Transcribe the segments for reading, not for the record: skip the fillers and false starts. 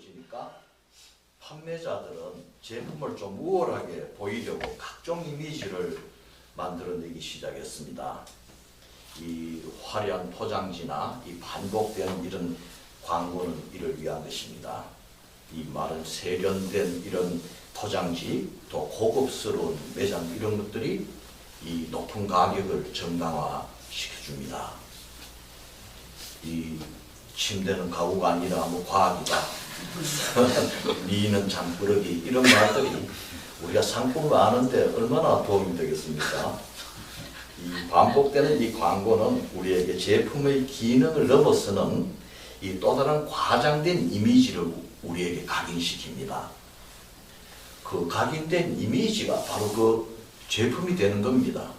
어두워지니까 판매자들은 제품을 좀 우월하게 보이려고 각종 이미지를 만들어내기 시작했습니다. 이 화려한 포장지나 이 반복된 이런 광고는 이를 위한 것입니다. 이 말은 세련된 이런 포장지, 또 고급스러운 매장 이런 것들이 이 높은 가격을 정당화 시켜줍니다. 이 침대는 가구가 아니라 뭐 과학이다. 미는 잠꾸러기 이런 말들이 우리가 상품을 아는데 얼마나 도움이 되겠습니까? 이 반복되는 이 광고는 우리에게 제품의 기능을 넘어서는 이 또 다른 과장된 이미지를 우리에게 각인시킵니다. 그 각인된 이미지가 바로 그 제품이 되는 겁니다.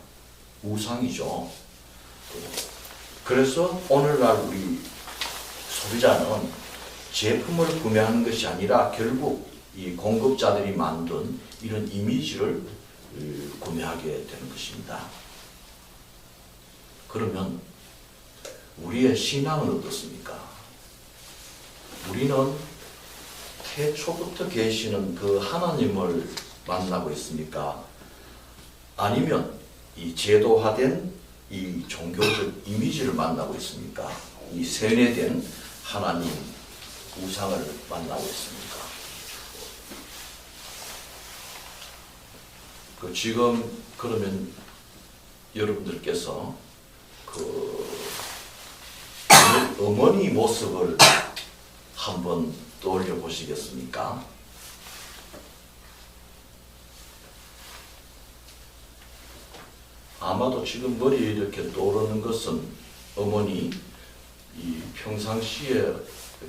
우상이죠. 그래서 오늘날 우리 소비자는 제품을 구매하는 것이 아니라 결국 이 공급자들이 만든 이런 이미지를 구매하게 되는 것입니다. 그러면 우리의 신앙은 어떻습니까? 우리는 태초부터 계시는 그 하나님을 만나고 있습니까? 아니면 이 제도화된 이 종교적 이미지를 만나고 있습니까? 이 세뇌된 하나님 우상을 만나고 있습니까? 지금 그러면 여러분들께서 어머니 모습을 한번 떠올려 보시겠습니까? 아마도 지금 머리에 이렇게 떠오르는 것은 어머니 이 평상시에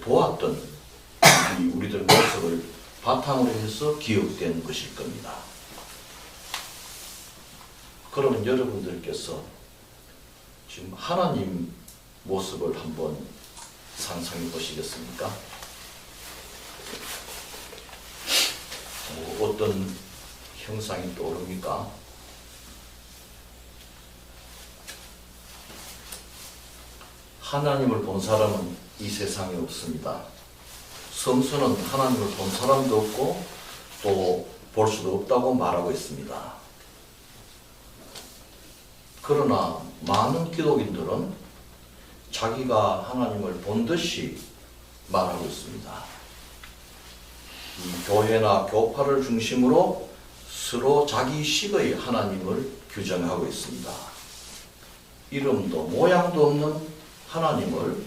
보았던 이 우리들 모습을 바탕으로 해서 기억된 것일 겁니다. 그러면 여러분들께서 지금 하나님 모습을 한번 상상해 보시겠습니까? 어떤 형상이 떠오릅니까? 하나님을 본 사람은 이 세상에 없습니다. 성서는 하나님을 본 사람도 없고 또 볼 수도 없다고 말하고 있습니다. 그러나 많은 기독인들은 자기가 하나님을 본 듯이 말하고 있습니다. 이 교회나 교파를 중심으로 서로 자기식의 하나님을 규정하고 있습니다. 이름도 모양도 없는 하나님을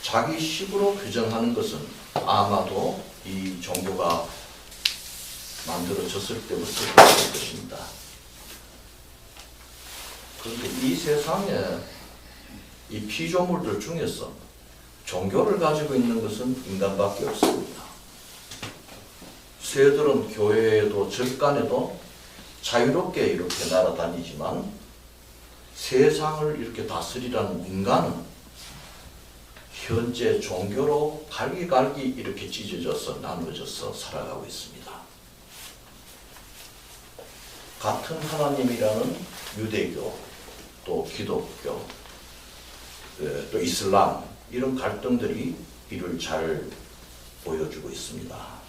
자기식으로 규정하는 것은 아마도 이 종교가 만들어졌을 때부터 그랬을 것입니다. 그런데 이 세상에 이 피조물들 중에서 종교를 가지고 있는 것은 인간밖에 없습니다. 새들은 교회에도 절간에도 자유롭게 이렇게 날아다니지만 세상을 이렇게 다스리라는 인간은 현재 종교로 갈기갈기 이렇게 찢어져서 나누어져서 살아가고 있습니다. 같은 하나님이라는 유대교, 또 기독교, 또 이슬람 이런 갈등들이 이를 잘 보여주고 있습니다.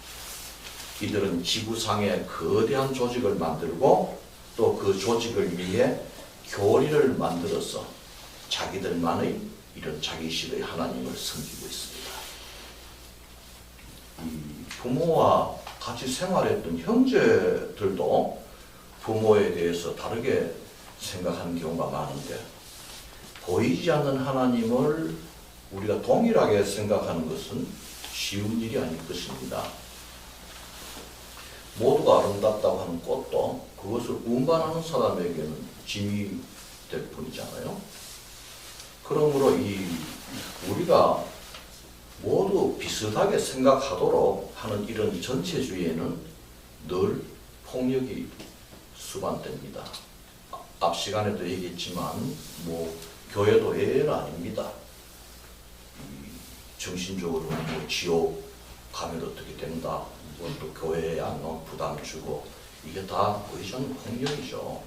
이들은 지구상에 거대한 조직을 만들고 또 그 조직을 위해 교리를 만들어서 자기들만의 이런 자기식의 하나님을 섬기고 있습니다. 이 부모와 같이 생활했던 형제들도 부모에 대해서 다르게 생각하는 경우가 많은데 보이지 않는 하나님을 우리가 동일하게 생각하는 것은 쉬운 일이 아닐 것입니다. 모두가 아름답다고 하는 꽃도 그것을 운반하는 사람에게는 짐이 될 뿐이잖아요. 그러므로 우리가 모두 비슷하게 생각하도록 하는 이런 전체주의에는 늘 폭력이 수반됩니다. 앞 시간에도 얘기했지만 교회도 예외는 아닙니다. 정신적으로 지옥 가면 어떻게 된다. 또 교회에 안 오면 부담 주고 이게 다 의전 폭력이죠.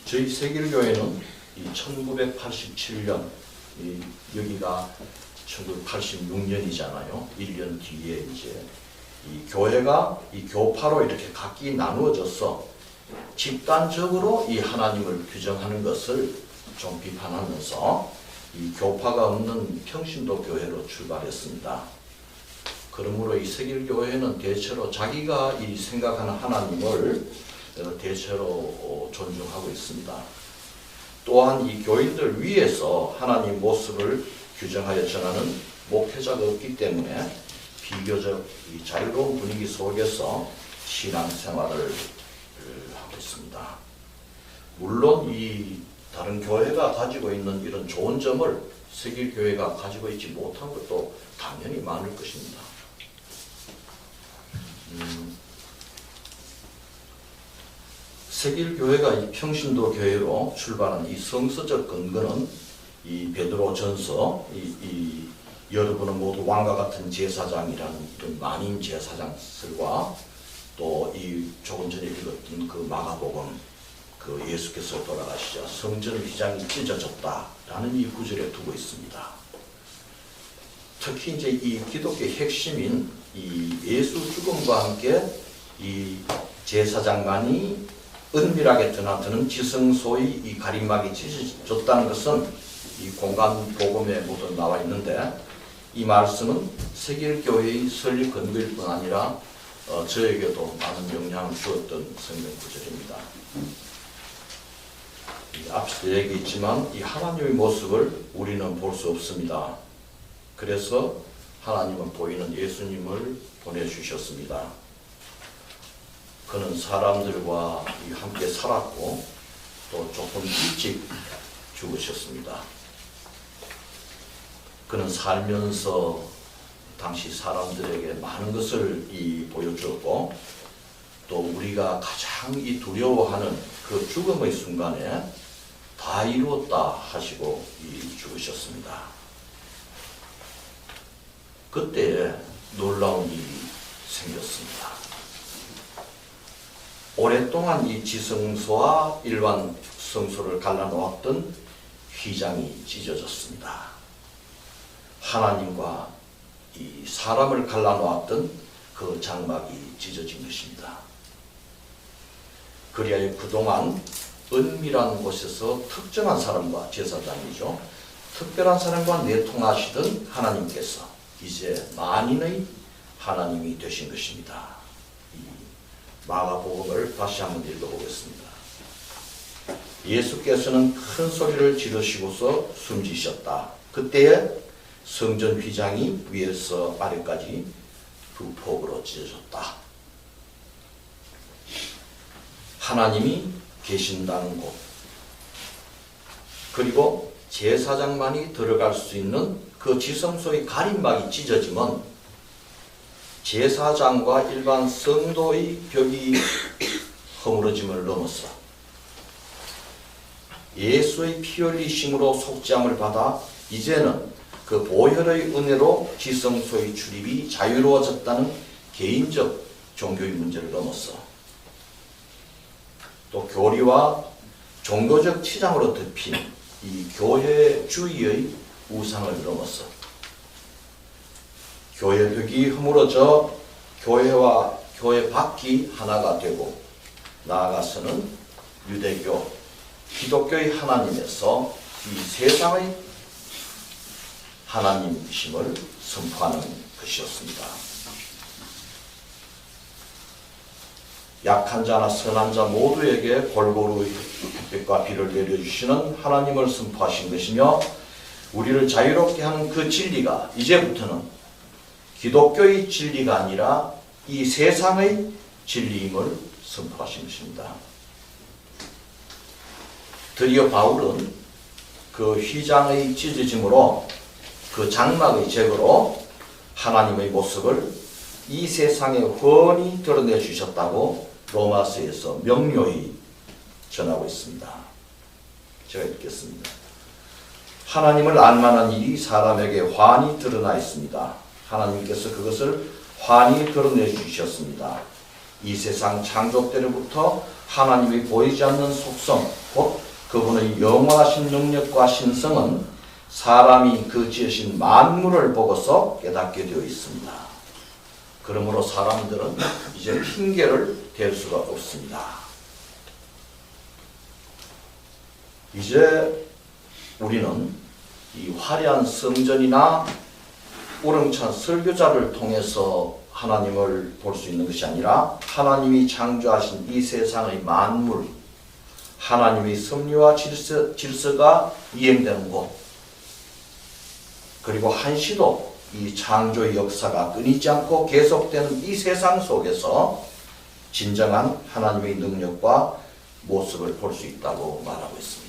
저희 세길교회는 1987년 여기가 1986년이잖아요. 1년 뒤에 이제 이 교회가 이 교파로 이렇게 각기 나누어져서 집단적으로 이 하나님을 규정하는 것을 좀 비판하면서 이 교파가 없는 평신도 교회로 출발했습니다. 그러므로 이 세길교회는 대체로 자기가 이 생각하는 하나님을 대체로 존중하고 있습니다. 또한 이 교인들 위에서 하나님 모습을 규정하여 전하는 목회자가 없기 때문에 비교적 이 자유로운 분위기 속에서 신앙생활을 하고 있습니다. 물론 이 다른 교회가 가지고 있는 이런 좋은 점을 세길교회가 가지고 있지 못한 것도 당연히 많을 것입니다. 세길교회가 이 평신도 교회로 출발한 이 성서적 근거는 이 베드로전서 여러분은 모두 왕과 같은 제사장이라는 이런 만인 제사장들과 또 이 조금 전에 읽었던 그 마가복음 그 예수께서 돌아가시자 성전 휘장이 찢어졌다라는 이 구절에 두고 있습니다. 특히 이제 이 기독교의 핵심인 이 예수 죽음과 함께 이 제사장만이 은밀하게 드나드는 지성소의 이 가림막이 찢어졌다는 것은 이 공간 복음에 모두 나와 있는데 이 말씀은 세길교회의 설립 근거일 뿐 아니라 저에게도 많은 영향을 주었던 성경 구절입니다. 앞서 얘기했지만 이 하나님의 모습을 우리는 볼 수 없습니다. 그래서 하나님은 보이는 예수님을 보내주셨습니다. 그는 사람들과 함께 살았고 또 조금 일찍 죽으셨습니다. 그는 살면서 당시 사람들에게 많은 것을 보여주었고 또 우리가 가장 두려워하는 그 죽음의 순간에 다 이루었다 하시고 죽으셨습니다. 그때 놀라운 일이 생겼습니다. 오랫동안 이 지성소와 일반 성소를 갈라놓았던 휘장이 찢어졌습니다. 하나님과 이 사람을 갈라놓았던 그 장막이 찢어진 것입니다. 그리하여 그동안 은밀한 곳에서 특정한 사람과 제사장이죠. 특별한 사람과 내통하시던 하나님께서 이제 만인의 하나님이 되신 것입니다. 이 마가복음을 다시 한번 읽어보겠습니다. 예수께서는 큰 소리를 지르시고서 숨지셨다. 그때에 성전 휘장이 위에서 아래까지 두 폭으로 찢어졌다. 하나님이 계신다는 곳, 그리고 제사장만이 들어갈 수 있는 그 지성소의 가림막이 찢어지면 제사장과 일반 성도의 벽이 허물어짐을 넘어서 예수의 피 흘리심으로 속죄함을 받아 이제는 그 보혈의 은혜로 지성소의 출입이 자유로워졌다는 개인적 종교의 문제를 넘어서 또 교리와 종교적 치장으로 덮인 이 교회주의의 우상을 넘어서 교회벽이 허물어져 교회와 교회 밖이 하나가 되고 나아가서는 유대교, 기독교의 하나님에서 이 세상의 하나님이심을 선포하는 것이었습니다. 약한 자나 선한 자 모두에게 골고루 햇빛과 비를 내려주시는 하나님을 선포하신 것이며 우리를 자유롭게 하는 그 진리가 이제부터는 기독교의 진리가 아니라 이 세상의 진리임을 선포하신 것입니다. 드디어 바울은 그 휘장의 찢어짐으로 그 장막의 제거로 하나님의 모습을 이 세상에 훤히 드러내 주셨다고 로마서에서 명료히 전하고 있습니다. 제가 읽겠습니다. 하나님을 알만한 일이 사람에게 환히 드러나 있습니다. 하나님께서 그것을 환히 드러내 주셨습니다. 이 세상 창조 때로부터 하나님이 보이지 않는 속성, 곧 그분의 영원하신 능력과 신성은 사람이 그 지으신 만물을 보고서 깨닫게 되어 있습니다. 그러므로 사람들은 이제 핑계를 댈 수가 없습니다. 이제 우리는 이 화려한 성전이나 우렁찬 설교자를 통해서 하나님을 볼 수 있는 것이 아니라 하나님이 창조하신 이 세상의 만물, 하나님의 섭리와 질서가 이행되는 곳, 그리고 한시도 이 창조의 역사가 끊이지 않고 계속되는 이 세상 속에서 진정한 하나님의 능력과 모습을 볼 수 있다고 말하고 있습니다.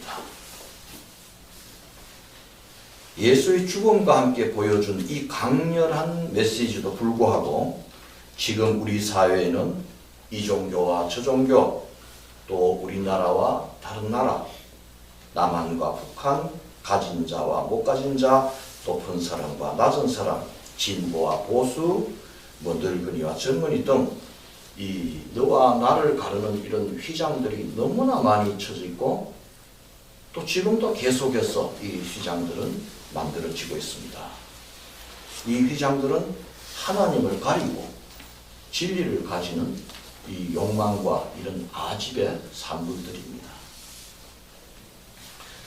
예수의 죽음과 함께 보여준 이 강렬한 메시지도 불구하고 지금 우리 사회에는 이 종교와 저 종교, 또 우리나라와 다른 나라, 남한과 북한, 가진 자와 못 가진 자, 높은 사람과 낮은 사람, 진보와 보수, 늙은이와 젊은이 등 이 너와 나를 가르는 이런 휘장들이 너무나 많이 쳐져 있고, 또 지금도 계속해서 이 휘장들은 만들어지고 있습니다. 이 휘장들은 하나님을 가리고 진리를 가지는 이 욕망과 이런 아집의 산물들입니다.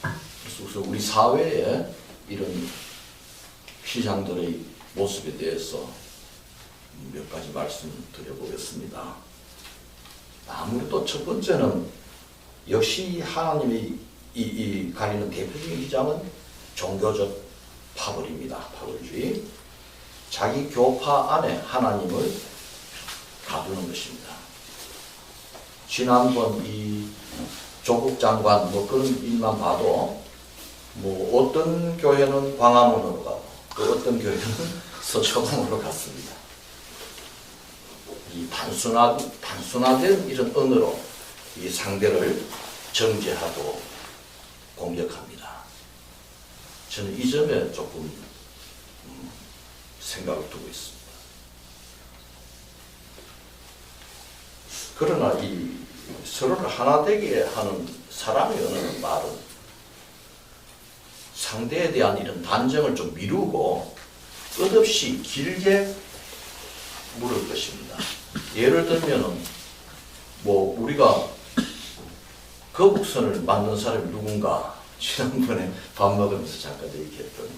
그래서 우리 사회에 이런 휘장들의 모습에 대해서 몇 가지 말씀드려보겠습니다. 아무래도 첫 번째는 역시 하나님이 이 가리는 대표적인 휘장은 종교적 파벌입니다. 파벌주의. 자기 교파 안에 하나님을 가두는 것입니다. 지난번 이 조국 장관 그런 일만 봐도 어떤 교회는 광화문으로 가고 또 어떤 교회는 서초동으로 갔습니다. 이 단순화된 이런 언어로 이 상대를 정죄하고 공격합니다. 저는 이 점에 조금 생각을 두고 있습니다. 그러나 이 서로를 하나 되게 하는 사람이 하는 말은 상대에 대한 이런 단정을 좀 미루고 끝없이 길게 물을 것입니다. 예를 들면은 우리가 거북선을 만든 사람이 누군가 지난번에 밥 먹으면서 잠깐 얘기했던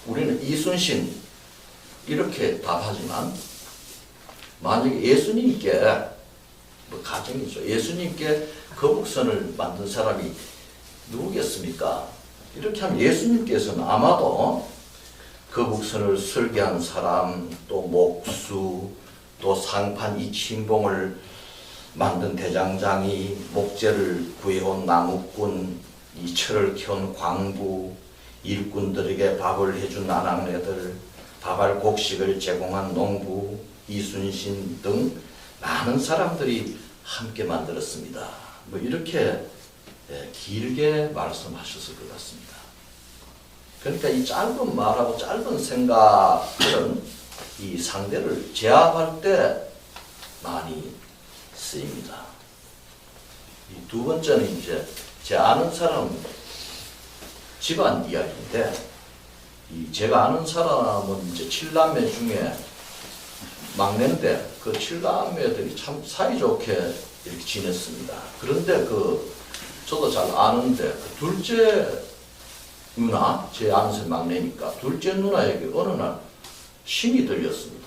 우리는 이순신 이렇게 답하지만 만약에 예수님께 가정이죠. 예수님께 거북선을 만든 사람이 누구겠습니까? 이렇게 하면 예수님께서는 아마도 거북선을 설계한 사람, 또 목수, 또 상판 이 침봉을 만든 대장장이, 목재를 구해온 나무꾼, 이 철을 켜온 광부, 일꾼들에게 밥을 해준 나낙네들, 밥알 곡식을 제공한 농부, 이순신 등 많은 사람들이 함께 만들었습니다. 이렇게 길게 말씀하셨을 것 같습니다. 그러니까 이 짧은 말하고 짧은 생각은 이 상대를 제압할 때 많이 쓰입니다. 이 두 번째는 이제 제 아는 사람 집안 이야기인데, 제가 아는 사람은 이제 7남매 중에 막내인데 그 7남매들이 참 사이좋게 이렇게 지냈습니다. 그런데 저도 잘 아는데 둘째 누나, 제 아는 사람 막내니까 둘째 누나에게 어느 날 신이 들렸습니다.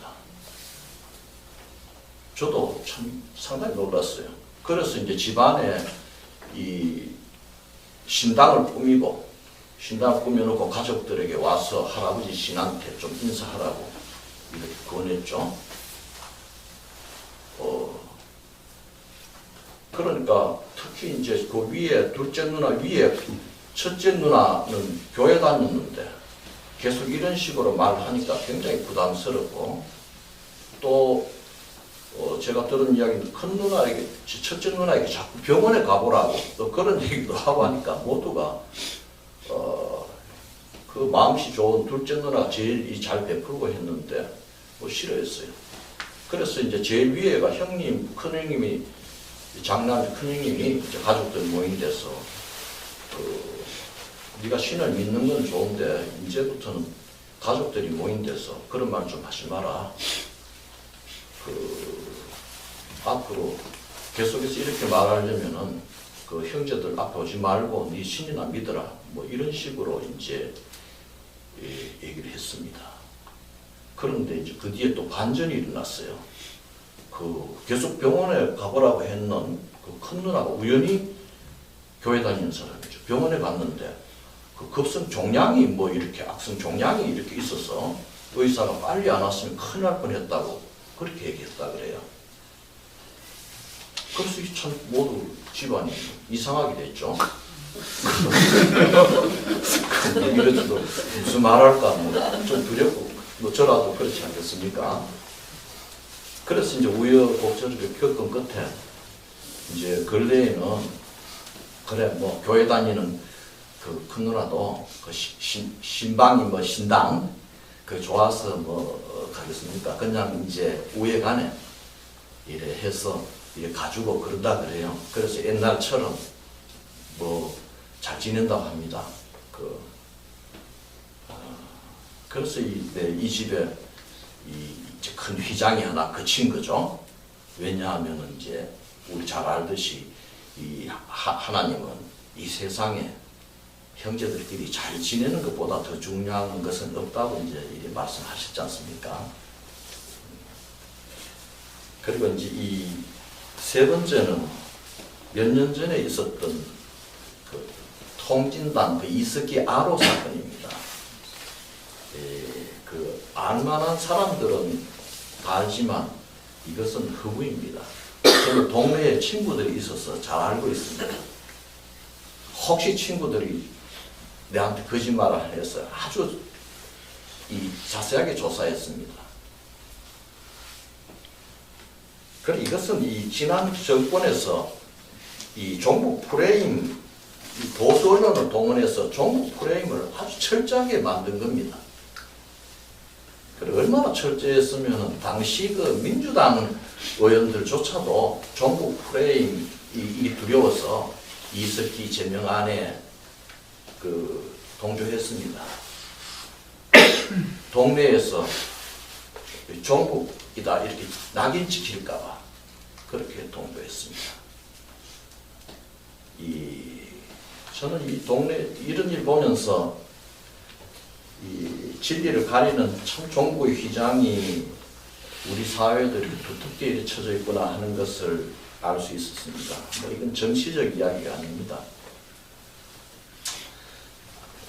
저도 참 상당히 놀랐어요. 그래서 이제 집안에 이 신당을 꾸며놓고 가족들에게 와서 할아버지 신한테 좀 인사하라고 이렇게 권했죠. 그러니까 특히 이제 그 위에 둘째 누나 위에 첫째 누나는 교회 다녔는데 계속 이런 식으로 말하니까 굉장히 부담스럽고, 또 제가 들은 이야기는 큰 누나에게, 첫째 누나에게 자꾸 병원에 가보라고 또 그런 얘기도 하고 하니까 모두가 그 마음씨 좋은 둘째 누나가 제일 잘 베풀고 했는데 싫어했어요. 그래서 이제 제일 위에가 형님, 큰형님이, 장남 큰형님이 이제 가족들 모인 데서 네가 신을 믿는 건 좋은데 이제부터는 가족들이 모인 데서 그런 말 좀 하지 마라. 앞으로 계속해서 이렇게 말하려면은 그 형제들 앞에 오지 말고 네 신이나 믿어라. 뭐 이런 식으로 이제 얘기를 했습니다. 그런데 이제 그 뒤에 또 반전이 일어났어요. 계속 병원에 가보라고 했는 그 큰 누나가 우연히 교회 다니는 사람이죠. 병원에 갔는데 급성 종양이 뭐 이렇게 악성 종양이 이렇게 있어서 의사가 빨리 안 왔으면 큰일 날 뻔했다고 그렇게 얘기했다 그래요. 그래서 참 모두 집안이 이상하게 됐죠. 이래도 무슨 말할까 좀 두렵고 뭐 저라도 그렇지 않겠습니까? 그래서 이제 우여곡절을 겪은 끝에 이제 근래에는 그래 뭐 교회 다니는 그 큰 누나도 그 신방이 뭐 신당 그 좋아서 뭐 가겠습니까? 그냥 이제 우애간에 이래 해서 이래 가지고 그런다 그래요. 그래서 옛날처럼 뭐 잘 지낸다고 합니다. 그래서 이 집에 이제 큰 휘장이 하나 그친 거죠. 왜냐하면 이제 우리 잘 알듯이 이 하나님은 이 세상에 형제들끼리 잘 지내는 것보다 더 중요한 것은 없다고 이제 이렇게 말씀하셨지 않습니까? 그리고 이제 이 세 번째는 몇 년 전에 있었던 그 통진당 그 이스키 아로 사건입니다. 그 알만한 사람들은 다 알지만 이것은 허구입니다. 저는 동네에 친구들이 있어서 잘 알고 있습니다. 혹시 친구들이 내한테 거짓말을 해서 아주 자세하게 조사했습니다. 그래 이것은 이 지난 정권에서 이 종북 프레임, 이 보수 언론을 동원해서 종북 프레임을 아주 철저하게 만든 겁니다. 그래 얼마나 철저했으면 당시 그 민주당 의원들조차도 종북 프레임이 두려워서 이석기 제명안에 동조했습니다. 동네에서 종북이다 이렇게 낙인 찍힐까봐 그렇게 동조했습니다. 저는 이 동네 이런 일 보면서 이 진리를 가리는 참 종북의 휘장이 우리 사회도 이렇게 두텁게 이렇게 쳐져 있구나 하는 것을 알 수 있었습니다. 뭐 이건 정치적 이야기가 아닙니다.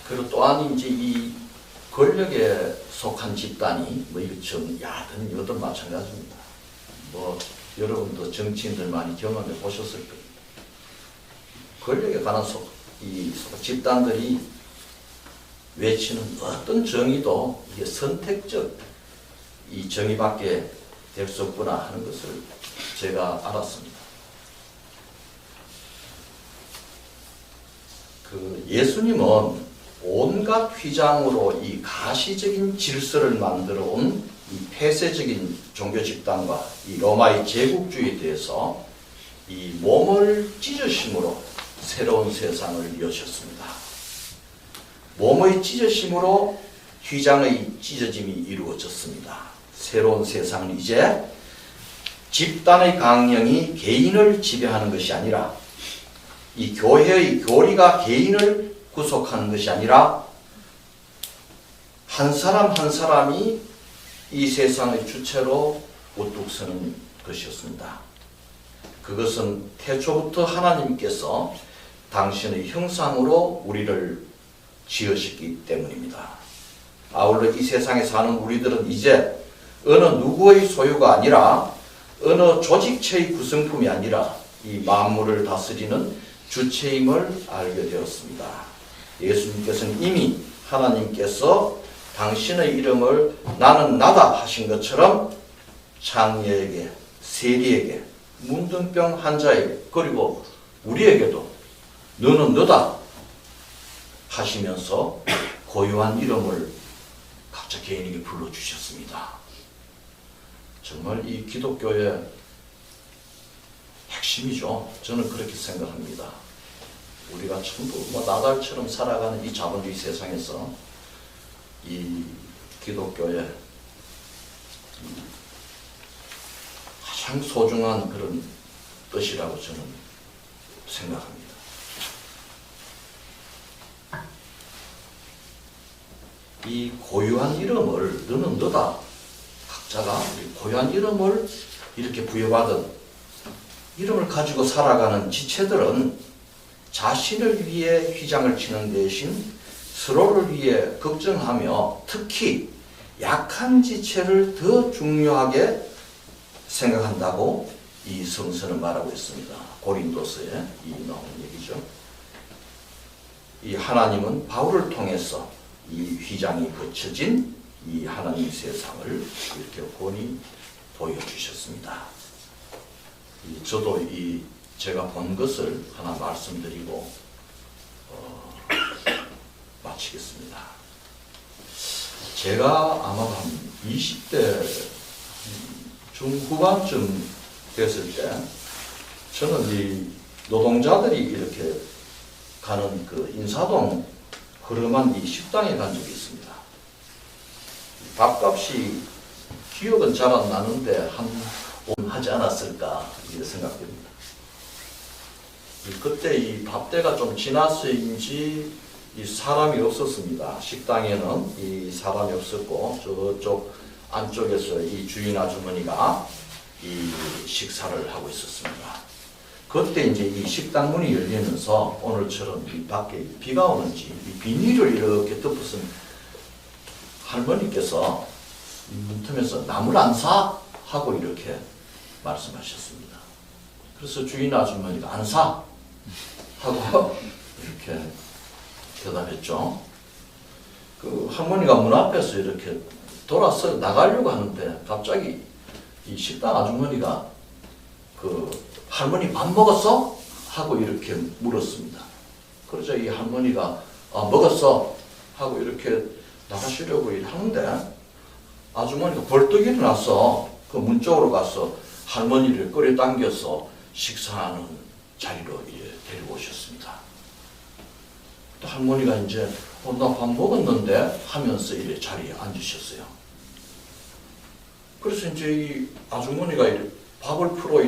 그리고 또한 이제 이 권력에 속한 집단이 뭐 이거 좀 야든 여든 마찬가지입니다. 뭐 여러분도 정치인들 많이 경험해 보셨을 겁니다. 권력에 관한 이 집단들이 외치는 어떤 정의도 이게 선택적 이 정의밖에 될 수 없구나 하는 것을 제가 알았습니다. 예수님은 온갖 휘장으로 이 가시적인 질서를 만들어 온 이 폐쇄적인 종교 집단과 이 로마의 제국주의에 대해서 이 몸을 찢으심으로 새로운 세상을 여셨습니다. 몸의 찢어짐으로 휘장의 찢어짐이 이루어졌습니다. 새로운 세상은 이제 집단의 강령이 개인을 지배하는 것이 아니라 이 교회의 교리가 개인을 구속하는 것이 아니라 한 사람 한 사람이 이 세상의 주체로 우뚝 서는 것이었습니다. 그것은 태초부터 하나님께서 당신의 형상으로 우리를 지으셨기 때문입니다. 아울러 이 세상에 사는 우리들은 이제 어느 누구의 소유가 아니라 어느 조직체의 구성품이 아니라 이 만물을 다스리는 주체임을 알게 되었습니다. 예수님께서는 이미 하나님께서 당신의 이름을 나는 나다 하신 것처럼 장녀에게, 세리에게, 문둥병 환자에게 그리고 우리에게도 너는 너다 하시면서 고유한 이름을 각자 개인에게 불러주셨습니다. 정말 이 기독교의 핵심이죠. 저는 그렇게 생각합니다. 우리가 전부 뭐 나달처럼 살아가는 이 자본주의 세상에서 이 기독교의 가장 소중한 그런 뜻이라고 저는 생각합니다. 이 고유한 이름을 너는 너다. 각자가 고유한 이름을 이렇게 부여받은 이름을 가지고 살아가는 지체들은 자신을 위해 휘장을 치는 대신 서로를 위해 걱정하며 특히 약한 지체를 더 중요하게 생각한다고 이 성서는 말하고 있습니다. 고린도서에 이 나오는 얘기죠. 이 하나님은 바울을 통해서 이 휘장이 붙여진 이 하나님 세상을 이렇게 훤히 보여주셨습니다. 저도 이 제가 본 것을 하나 말씀드리고 마치겠습니다. 제가 아마 한 20대 중후반쯤 됐을 때 저는 이 노동자들이 이렇게 가는 그 인사동 흐름한 이 식당에 간 적이 있습니다. 밥값이 기억은 잘 안 나는데 한 5만 하지 않았을까 이렇게 생각됩니다. 그때 이 밥때가 좀 지나서인지 이 사람이 없었습니다. 식당에는 이 사람이 없었고 저쪽 안쪽에서 이 주인 아주머니가 이 식사를 하고 있었습니다. 그때 이제 이 식당 문이 열리면서 오늘처럼 이 밖에 비가 오는지 이 비닐을 이렇게 덮어쓴 할머니께서 문틈에서 나물 안 사? 하고 이렇게 말씀하셨습니다. 그래서 주인 아주머니가 안 사? 하고 이렇게 대답했죠. 그 할머니가 문 앞에서 이렇게 돌아서 나가려고 하는데 갑자기 이 식당 아주머니가 그 할머니 밥 먹었어? 하고 이렇게 물었습니다. 그러자 이 할머니가 먹었어? 하고 이렇게 나가시려고 하는데 아주머니가 벌떡 일어나서 그 문 쪽으로 가서 할머니를 끌어당겨서 식사하는 자리로 데리고 오셨습니다. 또 할머니가 이제 나 밥 먹었는데 하면서 이래 자리에 앉으셨어요. 그래서 이제 이 아주머니가 밥을 풀어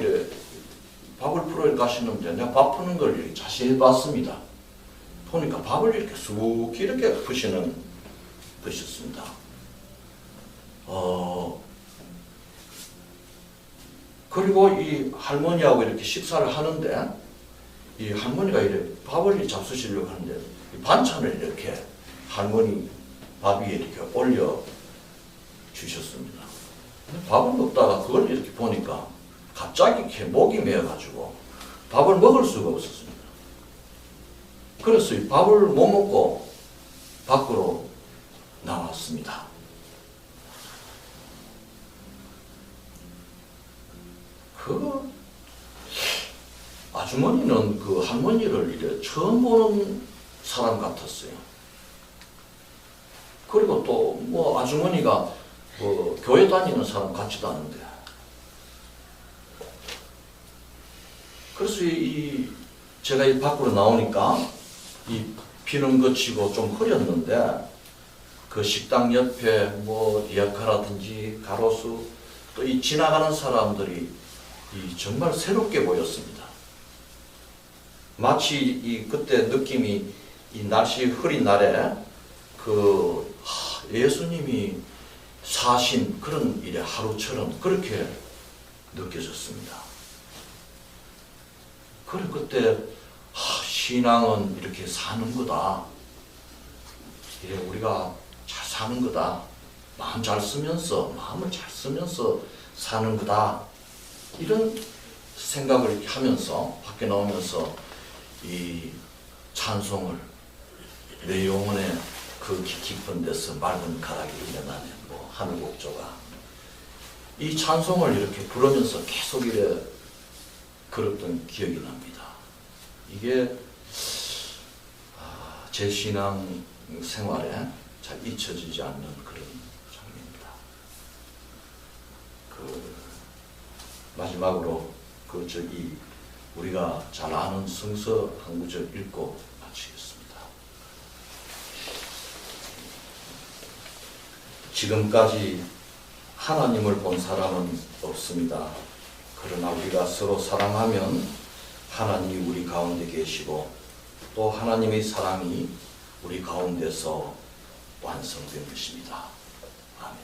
가시는데 내가 밥 푸는 걸 이렇게 자세히 봤습니다. 보니까 밥을 이렇게 쑥 이렇게 푸셨습니다. 그리고 이 할머니하고 이렇게 식사를 하는데 이 할머니가 이렇게 밥을 잡수시려고 하는데 이 반찬을 이렇게 할머니 밥 위에 이렇게 올려 주셨습니다. 밥을 먹다가 그걸 이렇게 보니까 갑자기 이렇게 목이 메어가지고 밥을 먹을 수가 없었습니다. 그래서 이 밥을 못 먹고 밖으로 나왔습니다. 그 아주머니는 그 할머니를 이래 처음 보는 사람 같았어요. 그리고 또 뭐 아주머니가 뭐 교회 다니는 사람 같지도 않은데. 그래서 제가 이 밖으로 나오니까 이 비는 그치고 좀 흐렸는데 그 식당 옆에 뭐 디아카라든지 가로수 또 이 지나가는 사람들이 정말 새롭게 보였습니다. 마치 그때 느낌이 이 날씨 흐린 날에 예수님이 사신 그런 일의 하루처럼 그렇게 느껴졌습니다. 그래 그때 신앙은 이렇게 사는 거다. 이래 우리가 잘 사는 거다. 마음을 잘 쓰면서 사는 거다. 이런 생각을 하면서 밖에 나오면서 이 찬송을 내 영혼의 그 깊은 데서 맑은 가락이 일어나는 뭐 하늘곡조가 이 찬송을 이렇게 부르면서 계속 이래 걸었던 기억이 납니다. 이게 제 신앙 생활에 잘 잊혀지지 않는 그런 장면입니다. 마지막으로 우리가 잘 아는 성서 한 구절 읽고 마치겠습니다. 지금까지 하나님을 본 사람은 없습니다. 그러나 우리가 서로 사랑하면 하나님이 우리 가운데 계시고 또 하나님의 사랑이 우리 가운데서 완성된 것입니다. 아멘.